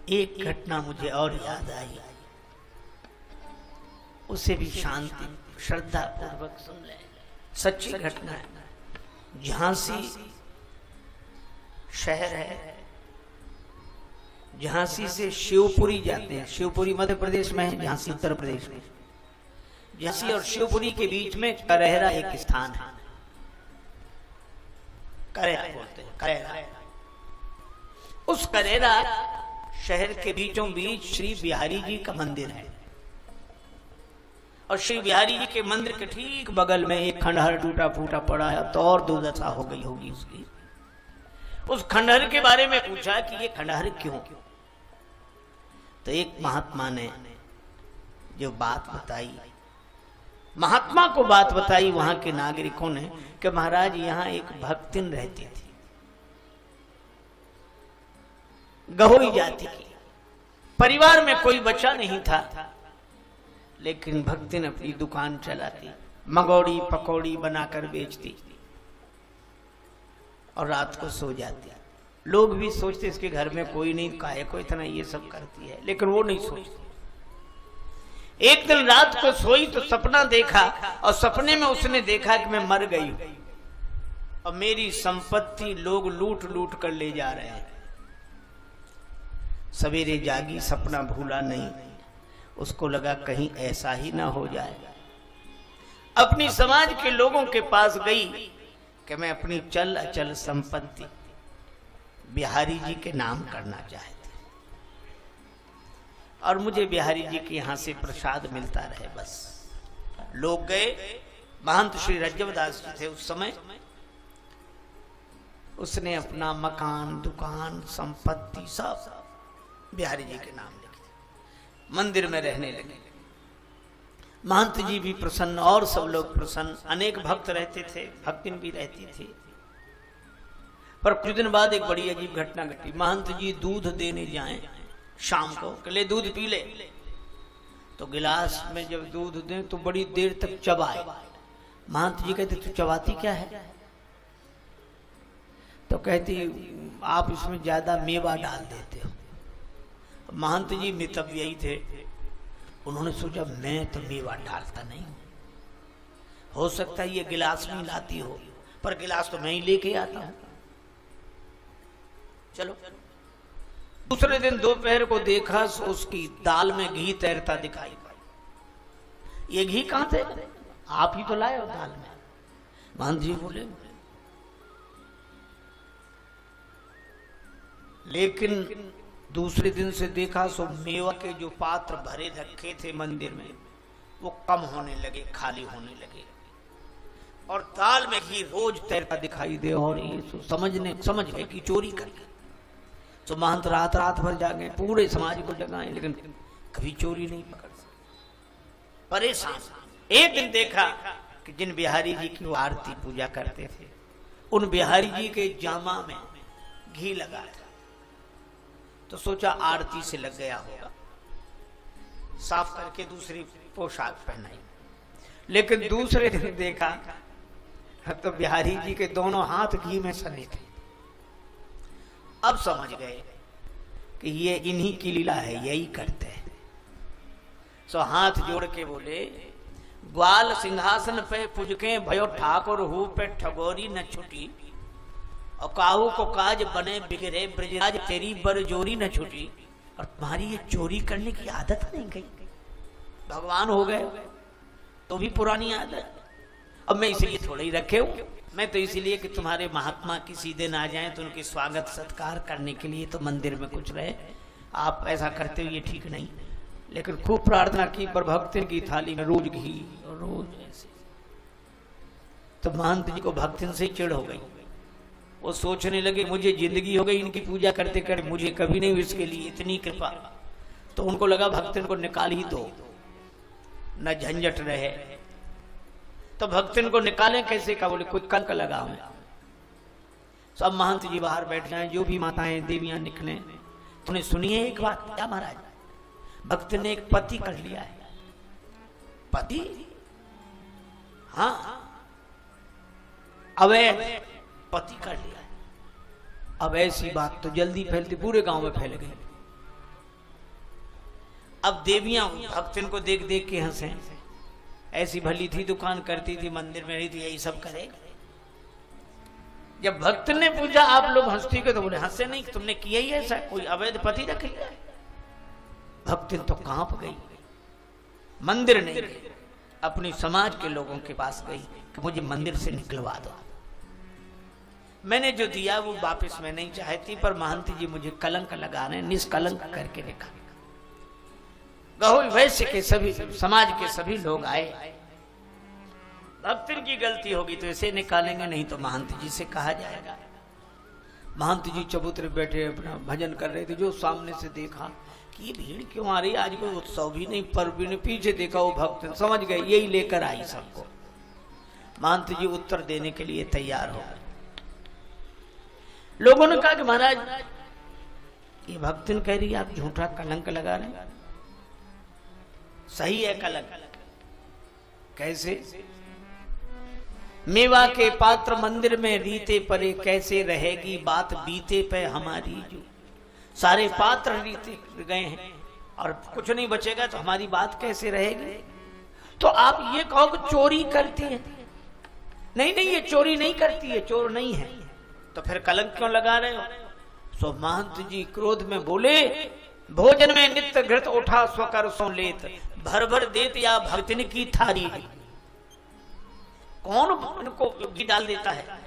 एक घटना मुझे और याद आई, उसे भी शांति श्रद्धा पूर्वक सुन ले। सच्ची घटना है। झांसी शहर है, झांसी से शिवपुरी जाते हैं। शिवपुरी मध्य प्रदेश में है, झांसी उत्तर प्रदेश में। झांसी और शिवपुरी के बीच में करहरा एक स्थान है, करहरा बोलते हैं, करहरा। उस करहरा शहर के बीचों बीच श्री बिहारी जी का मंदिर है, और श्री बिहारी जी के मंदिर के ठीक बगल में एक खंडहर टूटा फूटा पड़ा है, तो और दुर्दशा हो गई होगी उसकी। उस खंडहर के बारे में पूछा कि ये खंडहर क्यों? तो एक महात्मा ने जो बात बताई, महात्मा को बात बताई वहां के नागरिकों ने, कि महाराज यहाँ एक भक्तिन रहती थी, गहोई जाति की, परिवार में कोई बच्चा नहीं था, लेकिन भक्तिन अपनी दुकान चलाती, मंगोड़ी पकौड़ी बनाकर बेचती और रात को सो जाती। लोग भी सोचते इसके घर में कोई नहीं, काहे को इतना ये सब करती है, लेकिन वो नहीं सोचती। एक दिन रात को सोई तो सपना देखा, और सपने में उसने देखा कि मैं मर गई हूं और मेरी संपत्ति लोग लूट लूट कर ले जा रहे हैं। सवेरे जागी, सपना भूला नहीं, उसको लगा कहीं ऐसा ही ना हो जाए। अपनी समाज के लोगों के पास गई कि मैं अपनी चल अचल संपत्ति बिहारी जी के नाम करना चाहती, और मुझे बिहारी जी के यहां से प्रसाद मिलता रहे बस। लोग गए, महंत श्री रज्जवदास जी थे उस समय, उसने अपना मकान दुकान संपत्ति सब बिहारी जी के नाम लिखी, मंदिर में रहने लगे। महंत जी भी प्रसन्न और सब लोग प्रसन्न, अनेक भक्त रहते थे, भक्तिन भी रहती थी। पर कुछ दिन बाद एक बड़ी अजीब घटना घटी। महंत जी दूध देने जाएं शाम को, ले दूध पी ले, तो गिलास में जब दूध दें तो बड़ी देर तक चबाए। महंत जी कहते तू चबाती क्या है? तो कहती आप इसमें ज्यादा मेवा डाल देते हो। महंत जी मितव्ययी थे, उन्होंने सोचा मैं तो मेवा डालता नहीं, हो सकता है ये गिलास में लाती हो, पर गिलास तो मैं ही लेके आता हूं। चलो, दूसरे दिन दोपहर को देखा उसकी दाल में घी तैरता दिखाई। ये घी कहां थे? आप ही तो लाए हो दाल में। महंत जी बोले, लेकिन दूसरे दिन से देखा सो मेवा के जो पात्र भरे रखे थे मंदिर में वो कम होने लगे, खाली होने लगे, और दाल में घी रोज तैरता दिखाई दे। और ये समझ गए कि चोरी करके। तो महंत रात रात भर जागे, पूरे समाज को जगाए, लेकिन कभी चोरी नहीं पकड़ सके, परेशान। एक दिन देखा कि जिन बिहारी जी की वो आरती पूजा करते थे, उन बिहारी जी के जामा में घी लगा था, तो सोचा आरती से लग गया होगा, साफ करके दूसरी पोशाक पहनाई। लेकिन दूसरे दिन देखा तो बिहारी जी के दोनों हाथ घी में सने थे। अब समझ गए कि ये इन्हीं की लीला है, यही करते हैं। सो हाथ जोड़ के बोले, ग्वाल सिंहासन पे पुजके भयो ठाकुर हु पे ठगोरी न छुटी, और काहू को काज बने बिगड़े ब्रजराज तेरी बरजोरी न छुटी। और तुम्हारी ये चोरी करने की आदत नहीं गई, भगवान हो गए तो भी पुरानी आदत। अब मैं इसलिए थोड़ा ही रखे हूं, मैं तो इसीलिए कि तुम्हारे महात्मा किसी दिन आ जाएं तो उनके स्वागत सत्कार करने के लिए तो मंदिर में कुछ रहे। आप ऐसा करते हो ये ठीक नहीं। लेकिन खूब प्रार्थना की, पर भक्तिन की थाली में रोज घी और रोज ऐसे। तो महंत जी को भक्तिन से चिढ़ हो गई। वो सोचने लगे मुझे जिंदगी हो गई इनकी पूजा करते करते, मुझे कभी नहीं हुई इसके लिए इतनी कृपा। तो उनको लगा भक्तिन को निकाल ही दो, न झंझट रहे। तो भक्तिन को निकालें कैसे का? बोले कुछ कंक लगाओ। सब महंत जी बाहर बैठ जाए, जो भी माताएं देवियां निकले। तुमने सुनिए एक बात, क्या महाराज? भक्त ने एक पति कर लिया है। पति? हाँ, अवैध पति कर लिया है। अब ऐसी बात तो जल्दी फैलती, पूरे गांव में फैल गई। अब देवियां भक्तन को देख देख के हंसे, ऐसी भली थी, दुकान करती थी, मंदिर में रही थी, यही सब करेगा। जब भक्त ने पूछा आप लोग हंसती क्यों, तो बोले हंसे नहीं, तुमने किया ही ऐसा, कोई अवैध पति रख लिया। भक्तिन तो कांप गई, मंदिर नहीं गई, अपनी समाज के लोगों के पास गई कि मुझे मंदिर से निकलवा दो, मैंने जो दिया वो वापस मैं नहीं चाहती, पर महंत जी मुझे कलंक लगाने, निष्कलंक करके निकाल। गहुल वैश्य के सभी समाज के सभी लोग आए, भक्तिन की गलती होगी तो इसे निकालेंगे, नहीं तो महंत जी से कहा जाएगा। महंत जी चबूतरे बैठे अपना भजन कर रहे थे, जो सामने से देखा कि ये भीड़ क्यों आ रही, आज कोई उत्सव भी नहीं, पर्व भी नहीं, पीछे देखा वो भक्त समझ गए यही लेकर आई सबको। महंत जी उत्तर देने के लिए तैयार हो गए। लोगों ने कहा कि महाराज ये भक्तिन कह रही है आप झूठा कलंक लगा रहे हैं, सही है कलंक। कैसे? मेवा के पात्र मंदिर में रीते परे, कैसे रहेगी बात बीते पे हमारी, जो सारे पात्र रीते गए हैं और कुछ नहीं बचेगा तो हमारी बात कैसे रहेगी। तो आप ये कहो कि चोरी करती है, नहीं नहीं ये चोरी नहीं करती है, चोर नहीं है, तो फिर कलंक क्यों लगा रहे हो। सो महंत जी क्रोध में बोले, भोजन में नित्य घृत उठा स्वकर सो लेत, भर भर देत या भक्तिन की थारी, कौन उनको घी डाल देता है।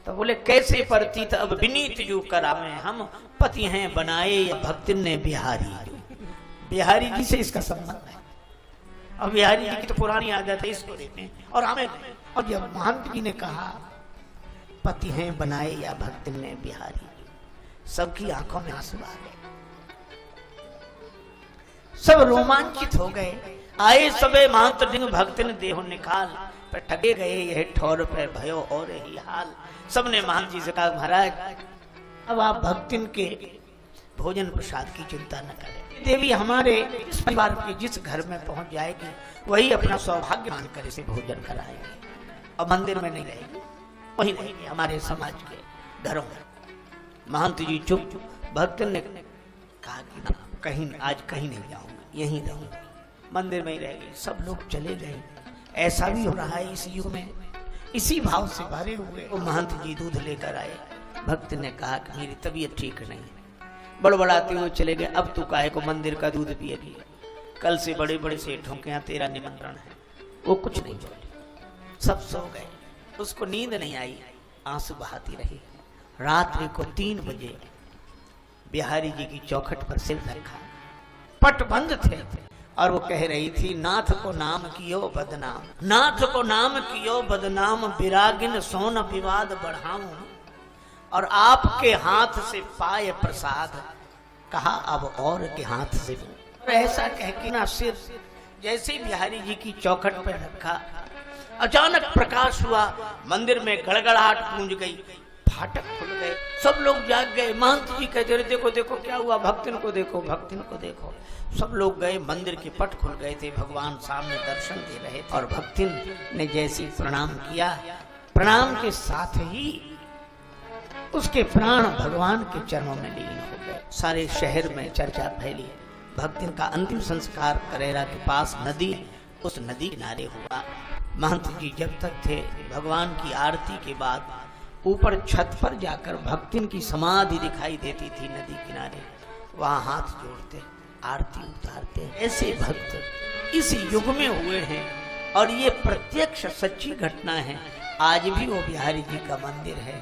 तो बोले कैसे प्रतीत अब विनीत जो करावे, हम पति हैं बनाए या भक्तिन ने बिहारी। बिहारी जी से इसका संबंध है, अब बिहारी जी की तो पुरानी आदत है इसको देते हैं और हमें। और जब महंत जी ने कहा पति हैं बनाए या भक्तिन ने बिहारी, सबकी आंखों में आंसू आ गए, सब रोमांचित हो गए। आए सबे महंत डिंग भक्तिन देहो निकाल, पर ठगे गए यह ठौर पे भयो और ही हाल। सबने महंत जी से कहा महाराज अब आप भक्तिन के भोजन प्रसाद की चिंता न करें, देवी हमारे इस परिवार के जिस घर में पहुंच जाएगी वही अपना सौभाग्य मानकर इसे भोजन कराएंगे, और मंदिर में नहीं रहेगी, वही रहेगी हमारे समाज के घरों में। महंत जी चुप। भक्तन ने कहा कि कहीं आज कहीं नहीं जाऊंगा, यहीं रहूंगी, मंदिर में ही रहेगी। सब लोग चले गए। ऐसा भी हो रहा है इस युग में, इसी भाव से भरे हुए वो महंत जी दूध लेकर आए। भक्त ने कहा कि मेरी तबीयत ठीक नहीं है, बड़बड़ाते हुए चले गए। अब तू काहे को मंदिर का दूध पिएगी, कल से बड़े बड़े सेठों के यहाँ तेरा निमंत्रण है। वो कुछ नहीं बोले, सब सो गए। उसको नींद नहीं आई, आंसू बहाती रही। रात्रि को 3 बजे बिहारी जी की चौखट पर सिर रखा, पट बंद थे, और वो कह रही थी नाथ को नाम कियो बदनाम, नाथ को नाम कियो बदनाम, विरागिन सोन विवाद बढ़ाऊं, और आपके हाथ से पाए प्रसाद, कहा अब और के हाथ से। ऐसा कह के ना सिर जैसे बिहारी जी की चौखट पर रखा, अचानक प्रकाश हुआ, मंदिर में गड़गड़ाहट गूंज गई, फाटक खुल गए, सब लोग जाग गए। महंत जी कहते रहे देखो देखो क्या हुआ, भक्तिन को देखो, भक्तिन को देखो। सब लोग गए, मंदिर के पट खुल गए थे, भगवान सामने दर्शन दे रहे थे। और भक्तिन ने जैसे प्रणाम किया, प्रणाम के साथ ही उसके प्राण भगवान के चरणों में लीन हो गए। सारे शहर में चर्चा फैली। भक्तिन का अंतिम संस्कार करेरा के पास नदी, उस नदी किनारे हुआ। महंत जी जब तक थे, भगवान की आरती के बाद ऊपर छत पर जाकर भक्तिन की समाधि दिखाई देती थी नदी किनारे, वहां हाथ जोड़ते आरती उतारते। ऐसे भक्त इस युग में हुए हैं और ये प्रत्यक्ष सच्ची घटना है। आज भी वो बिहारी जी का मंदिर है।